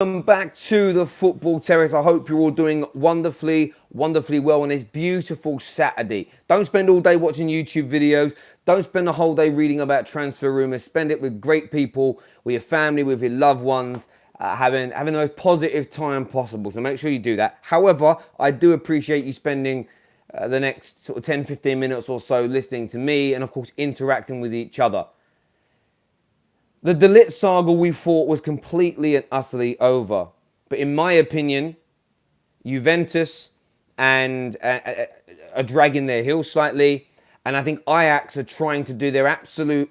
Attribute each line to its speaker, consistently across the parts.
Speaker 1: Welcome back to the Football Terrace. I hope you're all doing wonderfully well on this beautiful Saturday. Don't spend all day watching YouTube videos. Don't spend the whole day reading about transfer rumours. Spend it with great people, with your family, with your loved ones, having the most positive time possible. So make sure you do that. However, I do appreciate you spending the next sort of 10, 15 minutes or so listening to me and, of course, interacting with each other. The De Ligt saga we thought was completely and utterly over. But in my opinion, Juventus and are dragging their heels slightly. And I think Ajax are trying to do the absolute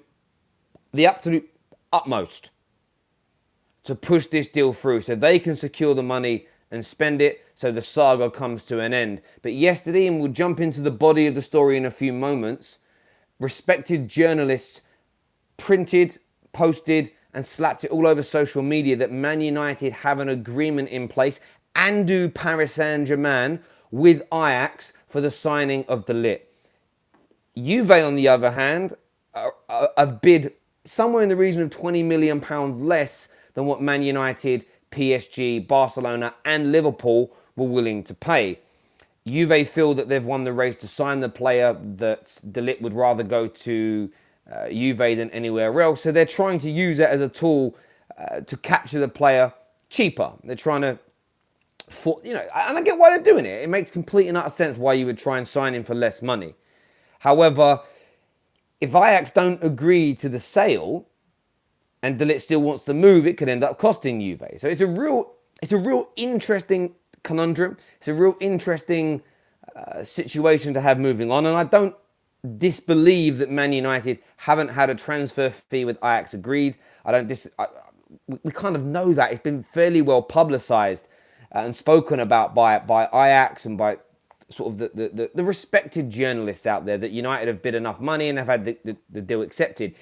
Speaker 1: utmost to push this deal through so they can secure the money and spend it so the saga comes to an end. But yesterday, and we'll jump into the body of the story in a few moments, respected journalists printed, posted and slapped it all over social media that Man United have an agreement in place, and do Paris Saint-Germain with Ajax for the signing of De Ligt. Juve, on the other hand, have bid somewhere in the region of £20 million less than what Man United, PSG, Barcelona and Liverpool were willing to pay. Juve feel that they've won the race to sign the player, that De Ligt would rather go to Juve than anywhere else. So they're trying to use it as a tool to capture the player cheaper. They're trying to, and I get why they're doing it. It makes complete and utter sense why you would try and sign him for less money. However, if Ajax don't agree to the sale and De Ligt still wants to move, it could end up costing Juve. So it's a real interesting conundrum. It's a real interesting situation to have moving on. And I don't disbelieve that Man United haven't had a transfer fee with Ajax agreed. We kind of know that. It's been fairly well publicised and spoken about by Ajax and by sort of the respected journalists out there, that United have bid enough money and have had the deal accepted.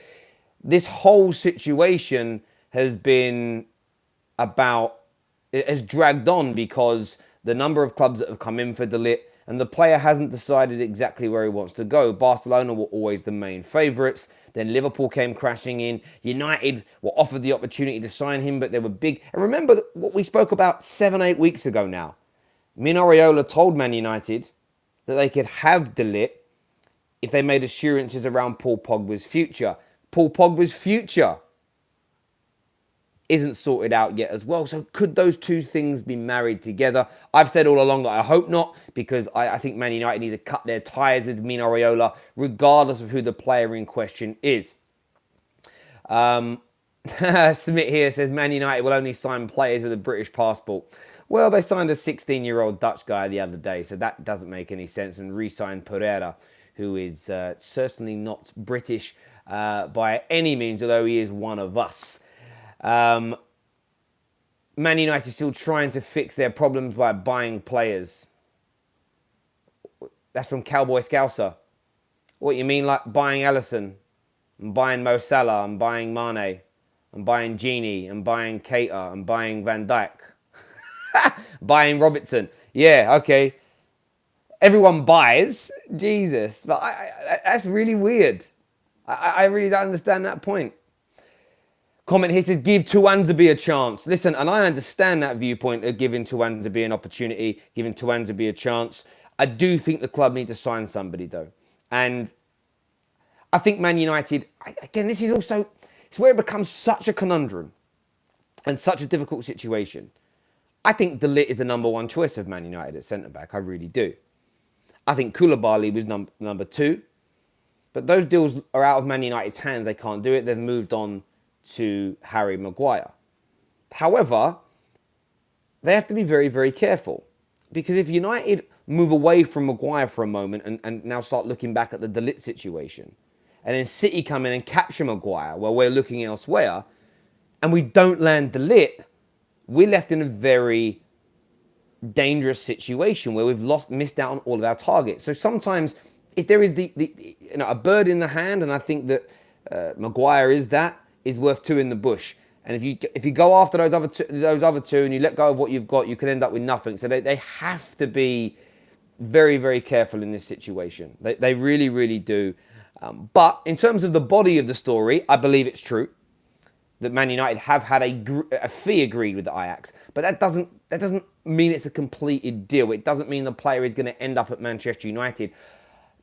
Speaker 1: This whole situation has dragged on because the number of clubs that have come in for De Ligt, and the player hasn't decided exactly where he wants to go. Barcelona were always the main favourites. Then Liverpool came crashing in. United were offered the opportunity to sign him, but they were big. And remember what we spoke about 7-8 weeks ago now. Mino told Man United that they could have De Ligt if they made assurances around Paul Pogba's future. Paul Pogba's future isn't sorted out yet as well. So could those two things be married together? I've said all along that I hope not, because I think Man United need to cut their ties with Mino regardless of who the player in question is. Smith here says Man United will only sign players with a British passport. Well, they signed a 16-year-old Dutch guy the other day, so that doesn't make any sense, and re-signed Pereira, who is certainly not British by any means, although he is one of us. Man United still trying to fix their problems by buying players. That's from Cowboy Scouser. What you mean, like buying Alisson, and buying Mo Salah, and buying Mane, and buying Genie, and buying Keita, and buying Van Dijk, buying Robertson? Yeah, okay. Everyone buys. Jesus. But that's really weird. I really don't understand that point. Comment here says, give Tuanzebe a chance. Listen, and I understand that viewpoint of giving Tuanzebe an opportunity, giving Tuanzebe a chance. I do think the club need to sign somebody, though. And I think Man United, again, this is also, it's where it becomes such a conundrum and such a difficult situation. I think De Ligt is the number one choice of Man United at centre-back. I really do. I think Koulibaly was number two. But those deals are out of Man United's hands. They can't do it. They've moved on to Harry Maguire. However, they have to be very, very careful. Because if United move away from Maguire for a moment and now start looking back at the De Ligt situation, and then City come in and capture Maguire while we're looking elsewhere, and we don't land De Ligt, we're left in a very dangerous situation where we've missed out on all of our targets. So sometimes, if there is a bird in the hand, and I think that Maguire is worth two in the bush. And if you go after those other two and you let go of what you've got, you can end up with nothing. So they have to be very, very careful in this situation. They really, really do. But in terms of the body of the story, I believe it's true. that Man United have had a fee agreed with the Ajax, but that doesn't mean it's a completed deal. It doesn't mean the player is going to end up at Manchester United.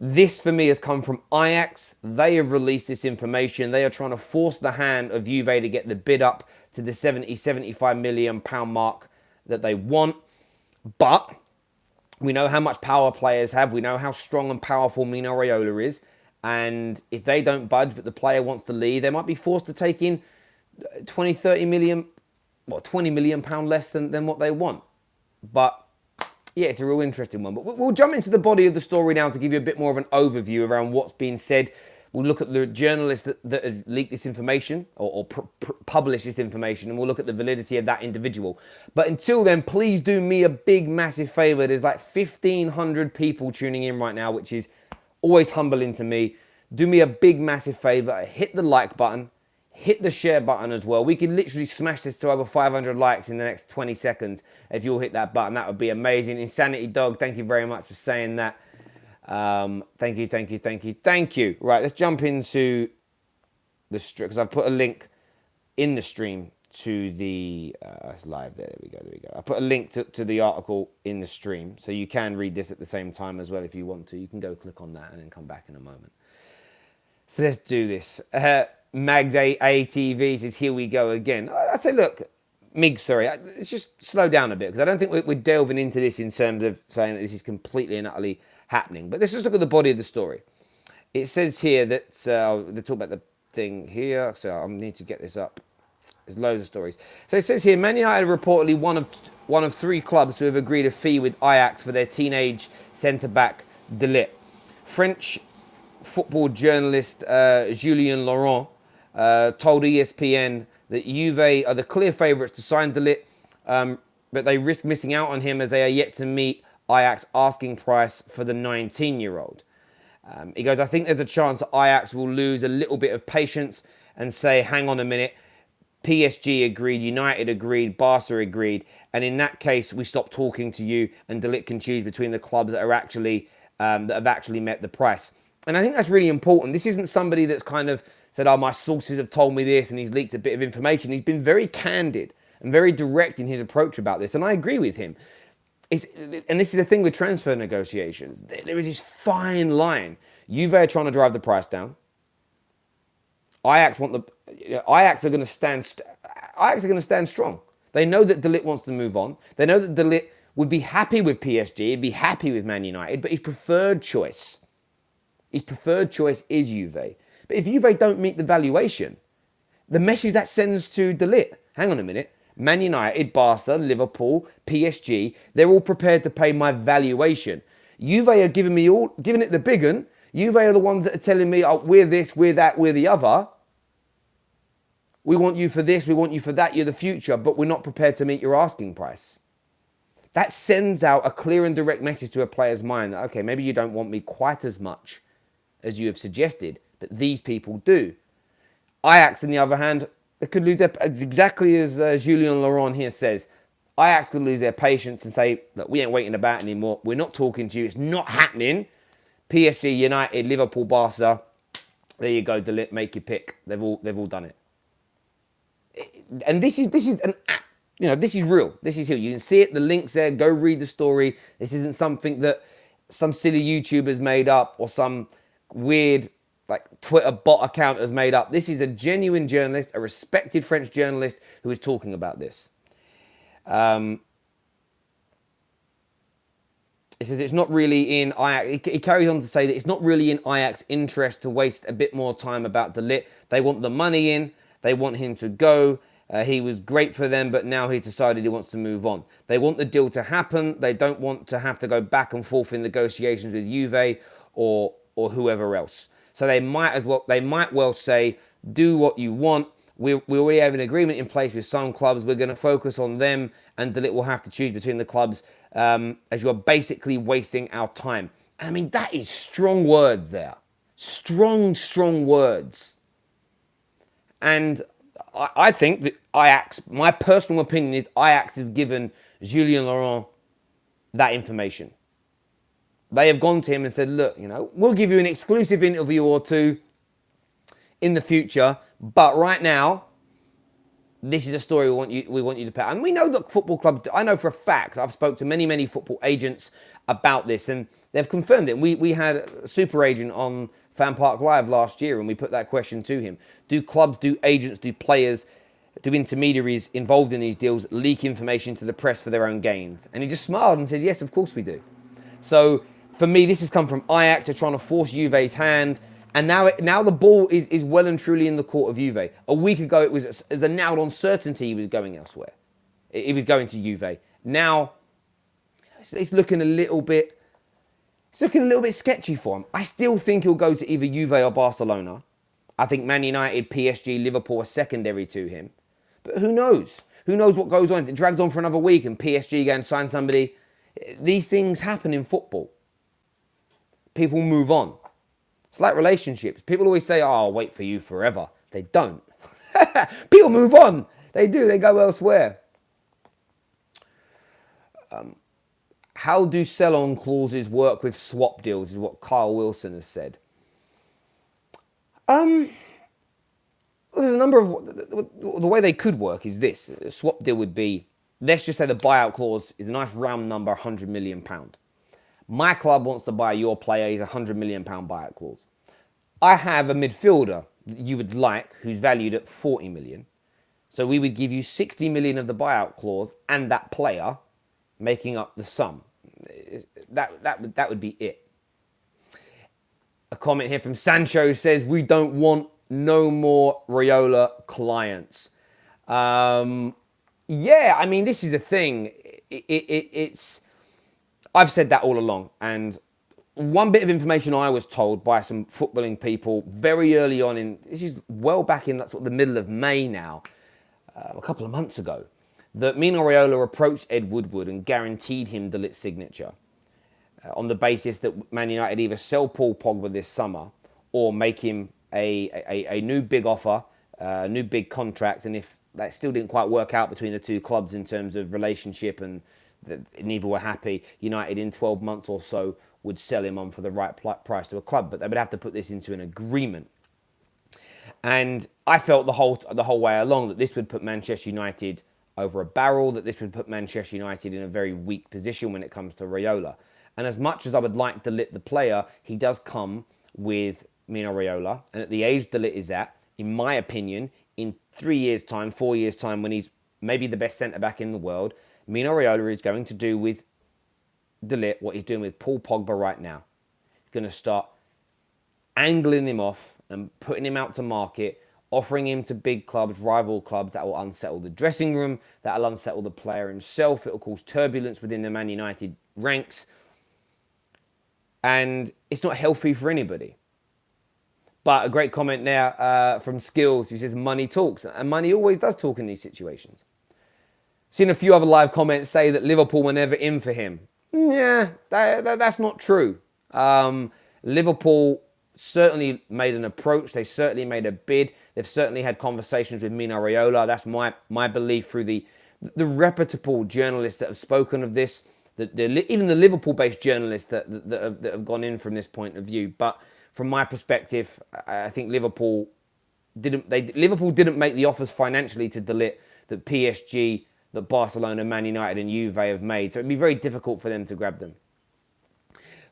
Speaker 1: This, for me, has come from Ajax. They have released this information. They are trying to force the hand of Juve to get the bid up to the 75 million pound mark that they want. But we know how much power players have. We know how strong and powerful Mino Raiola is. And if they don't budge, but the player wants to leave, they might be forced to take in 20, 30 million, 20 million pound less than what they want. But yeah, it's a real interesting one. But we'll jump into the body of the story now to give you a bit more of an overview around what's being said. We'll look at the journalists that have leaked this information or published this information, and we'll look at the validity of that individual. But until then, please do me a big, massive favour. There's like 1,500 people tuning in right now, which is always humbling to me. Do me a big, massive favour. Hit the like button. Hit the share button as well. We could literally smash this to over 500 likes in the next 20 seconds. If you'll hit that button, that would be amazing. Insanity Dog, thank you very much for saying that. Thank you. Right, let's jump into the stream, because I've put a link in the stream to the... it's live there. There we go. I put a link to the article in the stream, so you can read this at the same time as well if you want to. You can go click on that and then come back in a moment. So let's do this. Magday ATV says, here we go again. I'd say, look, let's just slow down a bit, because I don't think we're delving into this in terms of saying that this is completely and utterly happening. But let's just look at the body of the story. It says here that, they talk about the thing here, so I need to get this up. There's loads of stories. So it says here, Man United are reportedly one of three clubs who have agreed a fee with Ajax for their teenage centre-back De Ligt. French football journalist Julien Laurens told ESPN that Juve are the clear favourites to sign De Ligt, but they risk missing out on him as they are yet to meet Ajax asking price for the 19-year-old. He goes, I think there's a chance that Ajax will lose a little bit of patience and say, hang on a minute, PSG agreed, United agreed, Barca agreed, and in that case, we stop talking to you, and De Ligt can choose between the clubs that are actually that have actually met the price. And I think that's really important. This isn't somebody that's kind of said, oh, my sources have told me this, and he's leaked a bit of information. He's been very candid and very direct in his approach about this, and I agree with him. And this is the thing with transfer negotiations. There is this fine line. Juve are trying to drive the price down. Ajax are going to stand strong. They know that De Ligt wants to move on. They know that De Ligt would be happy with PSG, he'd be happy with Man United, but his preferred choice is Juve. But if Juve don't meet the valuation, the message that sends to De Ligt, hang on a minute, Man United, Barca, Liverpool, PSG, they're all prepared to pay my valuation. Juve are giving it the big one. Juve are the ones that are telling me, oh, we're this, we're that, we're the other. We want you for this, we want you for that, you're the future, but we're not prepared to meet your asking price. That sends out a clear and direct message to a player's mind that, okay, maybe you don't want me quite as much as you have suggested, but these people do. Ajax, on the other hand, they could lose their, exactly as Julien Laurens here says, Ajax could lose their patience and say, look, we ain't waiting about anymore. We're not talking to you. It's not happening. PSG, United, Liverpool, Barca. There you go, De Ligt, make your pick. They've all done it. And this is real. This is here. You can see it. The link's there. Go read the story. This isn't something that some silly YouTubers made up or some weird Twitter bot account has made up. This is a genuine journalist, a respected French journalist who is talking about this. It says it's not really in Ajax. He carries on to say that it's not really in Ajax's interest to waste a bit more time about De Ligt. They want the money in. They want him to go. He was great for them, but now he's decided he wants to move on. They want the deal to happen. They don't want to have to go back and forth in negotiations with Juve or whoever else. So they might well say, do what you want. We already have an agreement in place with some clubs. We're going to focus on them, and De Ligt will have to choose between the clubs as you're basically wasting our time. And I mean, that is strong words there. Strong words. And I think that Ajax, my personal opinion is Ajax have given Julien Laurens that information. They have gone to him and said, look, we'll give you an exclusive interview or two in the future, but right now, this is a story we want you to pay. And we know that football clubs, I know for a fact, I've spoke to many football agents about this, and they've confirmed it. We had a super agent on Fan Park Live last year, and we put that question to him. Do clubs, do agents, do players, do intermediaries involved in these deals leak information to the press for their own gains? And he just smiled and said, yes, of course we do. So for me, this has come from Ajax to trying to force Juve's hand. And now the ball is well and truly in the court of Juve. A week ago, it was a nailed-on certainty he was going elsewhere. He was going to Juve. Now, it's looking a little bit sketchy for him. I still think he'll go to either Juve or Barcelona. I think Man United, PSG, Liverpool are secondary to him. But who knows? Who knows what goes on? If it drags on for another week and PSG go and sign somebody, these things happen in football. People move on. It's like relationships. People always say, oh, I'll wait for you forever. They don't. People move on. They do. They go elsewhere. How do sell-on clauses work with swap deals is what Kyle Wilson has said. There's a number of... The way they could work is this. A swap deal would be, let's just say the buyout clause is a nice round number, £100 million. My club wants to buy your player. He's a £100 million buyout clause. I have a midfielder that you would like who's valued at 40 million. So we would give you 60 million of the buyout clause and that player making up the sum. That would be it. A comment here from Sancho says, we don't want no more Raiola clients. Yeah, I mean, this is the thing. It's... I've said that all along, and one bit of information I was told by some footballing people very early on this is well back in that sort of the middle of May now, a couple of months ago, that Mino Raiola approached Ed Woodward and guaranteed him De Ligt's signature on the basis that Man United either sell Paul Pogba this summer or make him a new big offer, a new big contract, and if that still didn't quite work out between the two clubs in terms of relationship and neither were happy, United in 12 months or so would sell him on for the right price to a club, but they would have to put this into an agreement. And I felt the whole way along that this would put Manchester United over a barrel, that this would put Manchester United in a very weak position when it comes to Raiola. And as much as I would like De Ligt the player, he does come with Mino Raiola, and at the age De Ligt is at, in my opinion, in 3 years' time, 4 years' time, when he's maybe the best centre-back in the world, Mino Raiola is going to do with De Ligt what he's doing with Paul Pogba right now. He's going to start angling him off and putting him out to market, offering him to big clubs, rival clubs. That will unsettle the dressing room. That will unsettle the player himself. It will cause turbulence within the Man United ranks. And it's not healthy for anybody. But a great comment there from Skills, who says money talks. And money always does talk in these situations. Seen a few other live comments say that Liverpool were never in for him. Yeah, that's not true. Liverpool certainly made an approach. They certainly made a bid. They've certainly had conversations with Mino Raiola. That's my belief through the reputable journalists that have spoken of this. Even the Liverpool-based journalists that have gone in from this point of view. But from my perspective, I think Liverpool didn't make the offers financially to De Ligt that PSG, that Barcelona, Man United and Juve have made. So it'd be very difficult for them to grab them.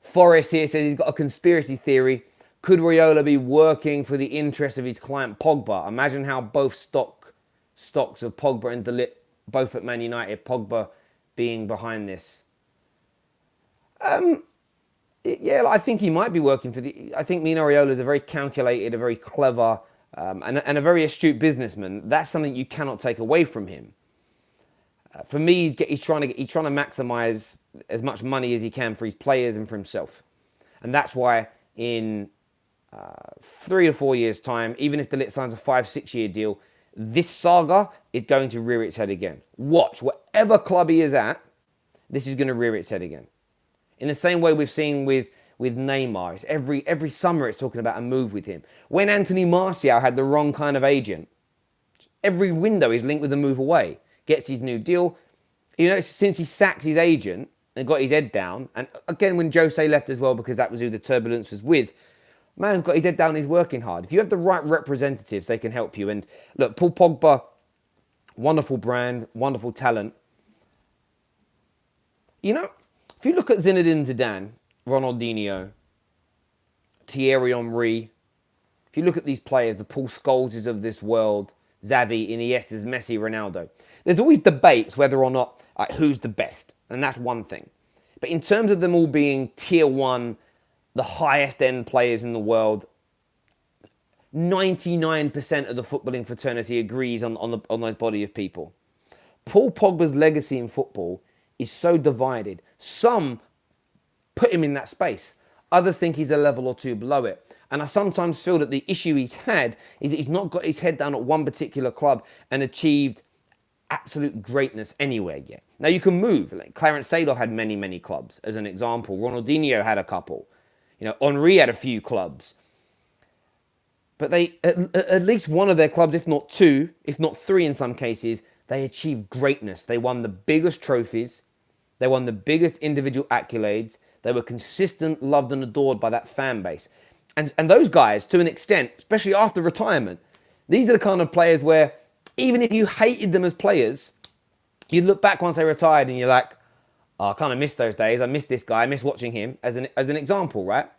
Speaker 1: Forrest here says he's got a conspiracy theory. Could Raiola be working for the interest of his client Pogba? Imagine how both stocks of Pogba and De Ligt, both at Man United, Pogba being behind this. Yeah, I think he might be working for I think Mino Raiola is a very calculated, a very clever, and a very astute businessman. That's something you cannot take away from him. For me, he's trying to maximise as much money as he can for his players and for himself. And that's why in 3 or 4 years' time, even if De Ligt signs a 5-6 year deal, this saga is going to rear its head again. Watch, whatever club he is at, this is going to rear its head again. In the same way we've seen with Neymar. It's every summer it's talking about a move with him. When Anthony Martial had the wrong kind of agent, every window is linked with a move away. Gets his new deal. You know, since he sacked his agent and got his head down, and again when Jose left as well, because that was who the turbulence was with, man's got his head down, he's working hard. If you have the right representatives, they can help you. And look, Paul Pogba wonderful brand, wonderful talent. You know, if you look at Zinedine Zidane, Ronaldinho, Thierry Henry, if you look at these players, the Paul Scholeses of this world, Xavi, Iniestas, Messi, Ronaldo, there's always debates whether or not who's the best, and that's one thing. But in terms of them all being tier one, the highest end players in the world, 99% of the footballing fraternity agrees on those body of people. Paul Pogba's legacy in football is so divided. Some put him in that space. Others think he's a level or two below it. And I sometimes feel that the issue he's had is that he's not got his head down at one particular club and achieved absolute greatness anywhere yet. Now you can move. Like Clarence Seedorf had many, many clubs, as an example. Ronaldinho had a couple. Henry had a few clubs. But they, at least one of their clubs, if not two, if not three in some cases, they achieved greatness. They won the biggest trophies. They won the biggest individual accolades. They were consistent, loved and adored by that fan base. And those guys, to an extent, especially after retirement, these are the kind of players where even if you hated them as players, you'd look back once they retired and you're like, oh, I kind of miss those days. I miss this guy. I miss watching him as an example, right?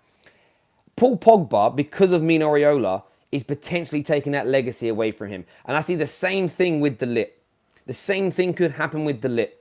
Speaker 1: Paul Pogba, because of Mino Raiola, is potentially taking that legacy away from him. And I see the same thing with De Ligt. The same thing could happen with De Ligt.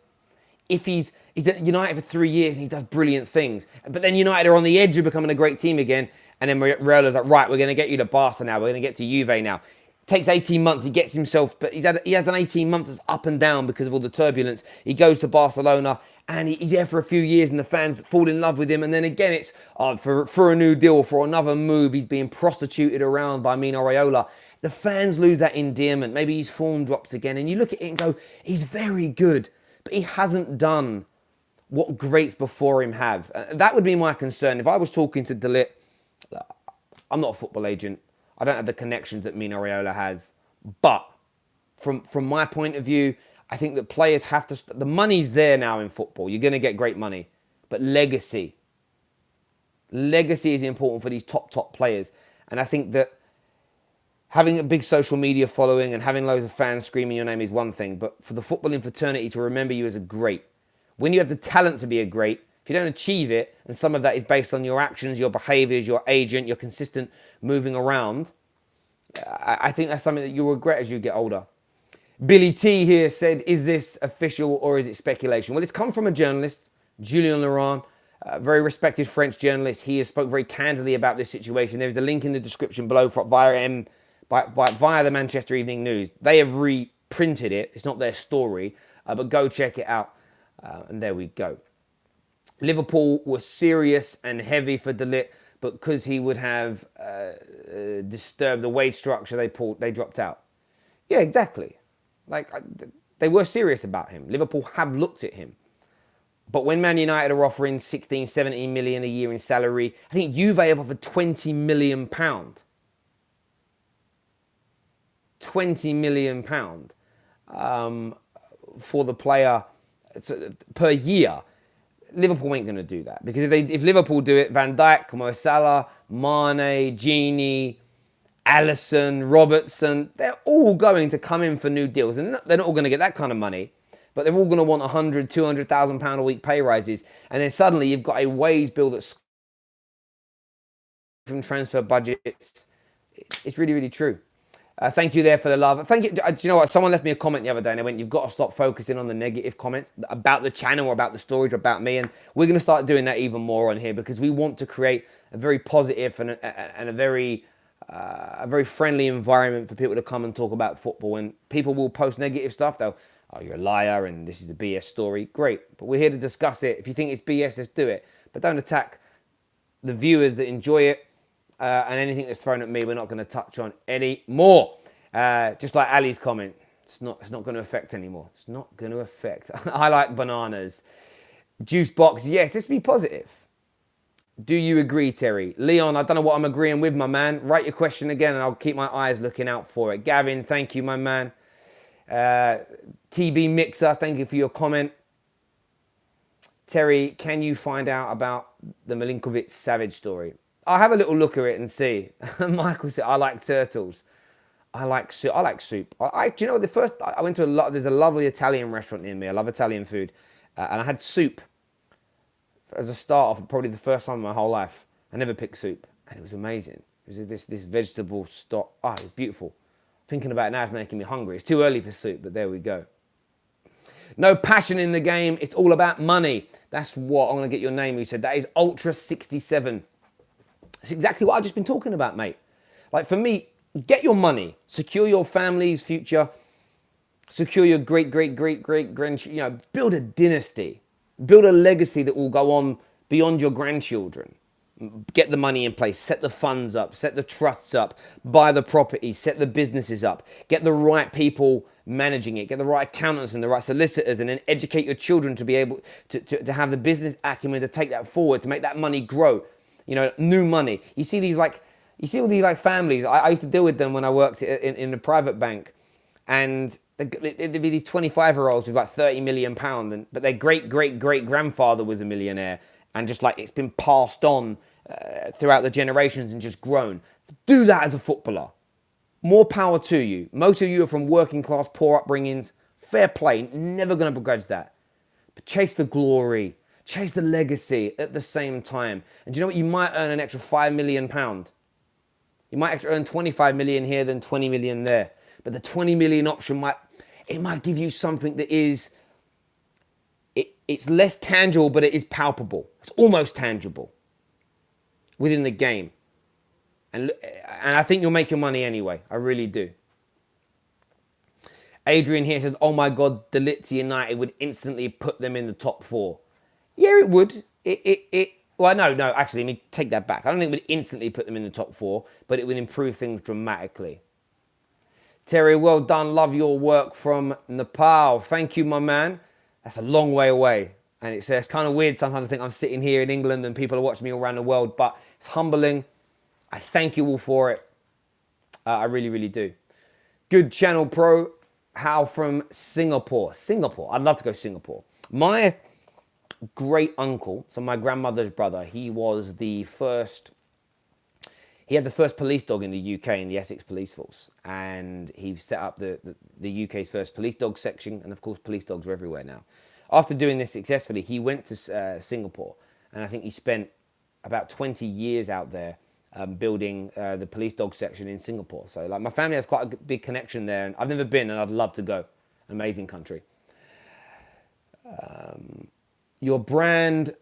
Speaker 1: If he's at United for 3 years and he does brilliant things, but then United are on the edge of becoming a great team again, and then Raioola's like, right, we're going to get you to Barca now, we're going to get to Juve now. It takes 18 months, he gets himself, but he has an 18 months that's up and down because of all the turbulence. He goes to Barcelona, and he's there for a few years, and the fans fall in love with him, and then again it's for a new deal, for another move, he's being prostituted around by Mino Raiola. The fans lose that endearment. Maybe his form drops again, and you look at it and go, he's very good, but he hasn't done what greats before him have. That would be my concern. If I was talking to De Ligt, I'm not a football agent. I don't have the connections that Mino Raiola has. But from my point of view, I think that players have to... The money's there now in football. You're going to get great money. But legacy. Legacy is important for these top players. And I think that having a big social media following and having loads of fans screaming your name is one thing. But for the footballing fraternity to remember you as a great, when you have the talent to be a great, if you don't achieve it, and some of that is based on your actions, your behaviours, your agent, your consistent moving around, I think that's something that you'll regret as you get older. Billy T here said, is this official or is it speculation? Well, it's come from a journalist, Julien Laurens, a very respected French journalist. He has spoke very candidly about this situation. There's the link in the description below via the Manchester Evening News. They have reprinted it. It's not their story, but go check it out. And there we go. Liverpool was serious and heavy for De Ligt, but because he would have disturbed the wage structure, they dropped out. Yeah, exactly. Like, they were serious about him. Liverpool have looked at him. But when Man United are offering 16, 17 million a year in salary, I think Juve have offered £20 million. £20 million for the player per year. Liverpool ain't going to do that. Because if Liverpool do it, Van Dijk, Mo Salah, Mane, Gini, Alisson, Robertson, they're all going to come in for new deals. And they're not all going to get that kind of money. But they're all going to want 100, 200,000 pound a week pay rises. And then suddenly you've got a wage bill that's from transfer budgets. It's really, really true. Thank you there for the love. Thank you. Do you know what? Someone left me a comment the other day and they went, you've got to stop focusing on the negative comments about the channel or about the storage or about me. And we're going to start doing that even more on here because we want to create a very positive and a very friendly environment for people to come and talk about football. And people will post negative stuff. They'll, oh, you're a liar and this is the BS story. Great. But we're here to discuss it. If you think it's BS, let's do it. But don't attack the viewers that enjoy it. And anything that's thrown at me, we're not going to touch on anymore. Just like Ali's comment, it's not going to affect anymore. It's not going to affect. I like bananas. Juice box, yes, let's be positive. Do you agree, Terry? Leon, I don't know what I'm agreeing with, my man. Write your question again and I'll keep my eyes looking out for it. Gavin, thank you, my man. TB Mixer, thank you for your comment. Terry, can you find out about the Milinkovic-Savage story? I'll have a little look at it and see. Michael said, I like turtles. I like soup. I like soup. Do you know, the first I went to there's a lovely Italian restaurant near me. I love Italian food, and I had soup as a start of probably the first time in my whole life. I never picked soup, and it was amazing. It was this vegetable stock. Oh, it was beautiful. Thinking about it now is making me hungry. It's too early for soup, but there we go. No passion in the game. It's all about money. That's what I'm going to get your name. You said that is Ultra 67. That's exactly what I've just been talking about, mate. Like, for me, get your money, secure your family's future, secure your great grandchildren. Build a dynasty, build a legacy that will go on beyond your grandchildren. Get the money in place, set the funds up, set the trusts up, buy the properties, set the businesses up, get the right people managing it, get the right accountants and the right solicitors, and then educate your children to be able to have the business acumen to take that forward, to make that money grow. New money. You see all these families. I used to deal with them when I worked in a private bank, and there'd be these 25-year-olds with like £30 million, but their great grandfather was a millionaire, and just like it's been passed on throughout the generations and just grown. Do that as a footballer. More power to you. Most of you are from working class, poor upbringings. Fair play. Never going to begrudge that. But chase the glory. Chase the legacy at the same time. And do you know what? You might earn an extra £5 million. You might extra earn 25 million here than 20 million there. But the 20 million option might give you something that is, it's less tangible, but it is palpable. It's almost tangible within the game. And I think you'll make your money anyway. I really do. Adrian here says, oh my God, De Ligt to United would instantly put them in the top 4. Yeah, it would. Well, no, actually, let me take that back. I don't think it would instantly put them in the top 4, but it would improve things dramatically. Terry, well done. Love your work from Nepal. Thank you, my man. That's a long way away. And it's kind of weird sometimes to think I'm sitting here in England and people are watching me all around the world, but it's humbling. I thank you all for it. I really, really do. Good channel, Pro. How from Singapore. Singapore. I'd love to go to Singapore. My great uncle, so my grandmother's brother, he had the first police dog in the UK in the Essex Police Force. And he set up the UK's first police dog section. And of course, police dogs are everywhere now. After doing this successfully, he went to Singapore. And I think he spent about 20 years out there building the police dog section in Singapore. So like my family has quite a big connection there, and I've never been, and I'd love to go. Amazing country. Your brand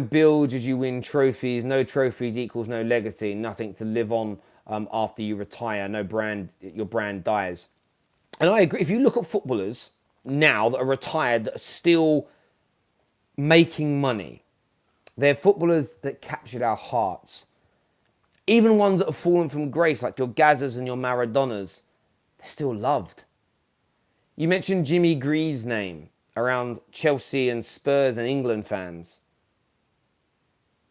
Speaker 1: builds as you win trophies. No trophies equals no legacy. Nothing to live on after you retire. Your brand dies. And I agree. If you look at footballers now that are retired that are still making money, they're footballers that captured our hearts. Even ones that have fallen from grace, like your Gazas and your Maradonas, they're still loved. You mentioned Jimmy Greaves' name around Chelsea and Spurs and England fans.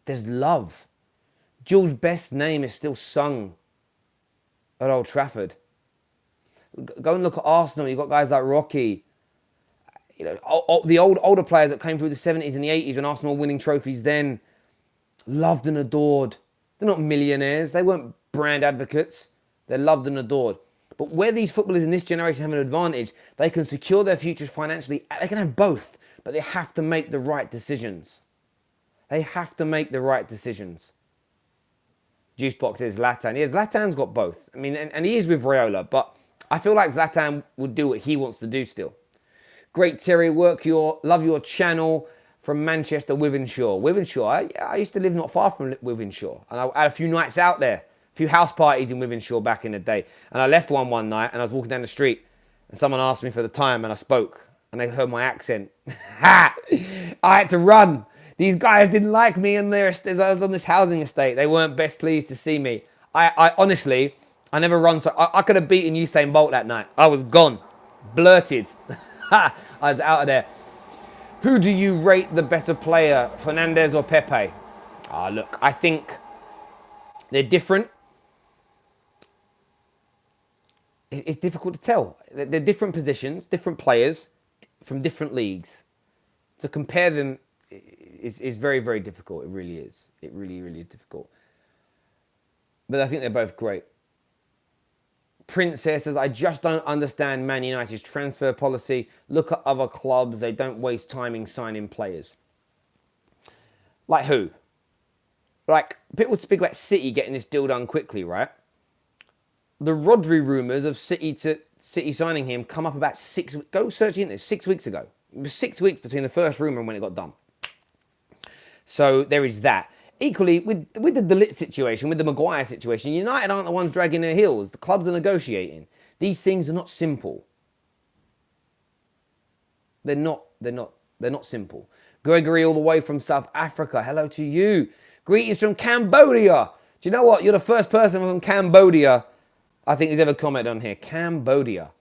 Speaker 1: There's love. George Best's name is still sung at Old Trafford. Go and look at Arsenal. You've got guys like Rocky. The older players that came through the 70s and the 80s when Arsenal were winning trophies then, loved and adored. They're not millionaires. They weren't brand advocates. They're loved and adored. But where these footballers in this generation have an advantage, they can secure their futures financially. They can have both, but they have to make the right decisions. They have to make the right decisions. Juicebox says Zlatan. Yeah, Zlatan's got both. I mean, and he is with Raiola, but I feel like Zlatan would do what he wants to do still. Great, Terry. Love your channel from Manchester, Wythenshawe. Wythenshawe, I used to live not far from Wythenshawe. And I had a few nights out there, a few house parties in Wythenshawe back in the day. And I left one night and I was walking down the street and someone asked me for the time and I spoke and they heard my accent. I had to run. These guys didn't like me and I was on this housing estate. They weren't best pleased to see me. I honestly, I never run. So I could have beaten Usain Bolt that night. I was gone. Blurted. I was out of there. Who do you rate the better player, Fernandes or Pepe? Look, I think they're different. It's difficult to tell. They're different positions, different players from different leagues. To compare them is very, very difficult. It really is. It really, really is difficult. But I think they're both great. Princess says, I just don't understand Man United's transfer policy. Look at other clubs. They don't waste time in signing players. Like who? Like, people speak about City getting this deal done quickly, right? The Rodri rumours of City signing him come up about 6... Go search the internet. 6 weeks ago. It was 6 weeks between the first rumour and when it got done. So there is that. Equally, with the De Ligt situation, with the Maguire situation, United aren't the ones dragging their heels. The clubs are negotiating. These things are not simple. They're not simple. Gregory, all the way from South Africa. Hello to you. Greetings from Cambodia. Do you know what? You're the first person from Cambodia I think who's ever commented on here. Cambodia.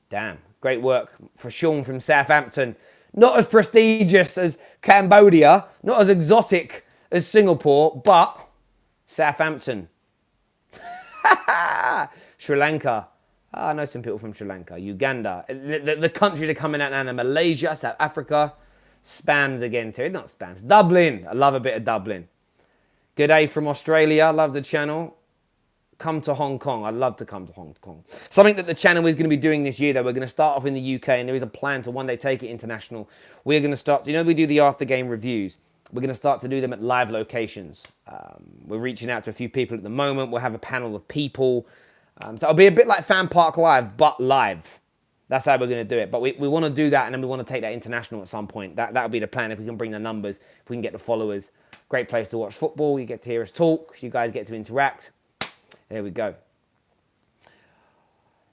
Speaker 1: Damn. Great work for Sean from Southampton. Not as prestigious as Cambodia. Not as exotic as Singapore, but Southampton. Sri Lanka. I know some people from Sri Lanka. Uganda. The countries are coming out now. Malaysia, South Africa. Spams again too. Not spams. Dublin. I love a bit of Dublin. Good day from Australia. Love the channel. Come to Hong Kong. I'd love to come to Hong Kong. Something that the channel is going to be doing this year, though. We're going to start off in the UK, and there is a plan to one day take it international. We're going to start... we do the after-game reviews. We're going to start to do them at live locations. We're reaching out to a few people at the moment. We'll have a panel of people. So it'll be a bit like Fan Park Live, but live. That's how we're going to do it. But we want to do that, and then we want to take that international at some point. That'll be the plan if we can bring the numbers, if we can get the followers. Great place to watch football. You get to hear us talk. You guys get to interact. There we go.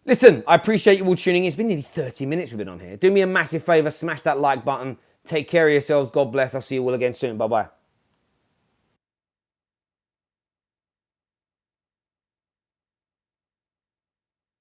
Speaker 1: Listen, I appreciate you all tuning in. It's been nearly 30 minutes we've been on here. Do me a massive favour. Smash that like button. Take care of yourselves. God bless. I'll see you all again soon. Bye-bye.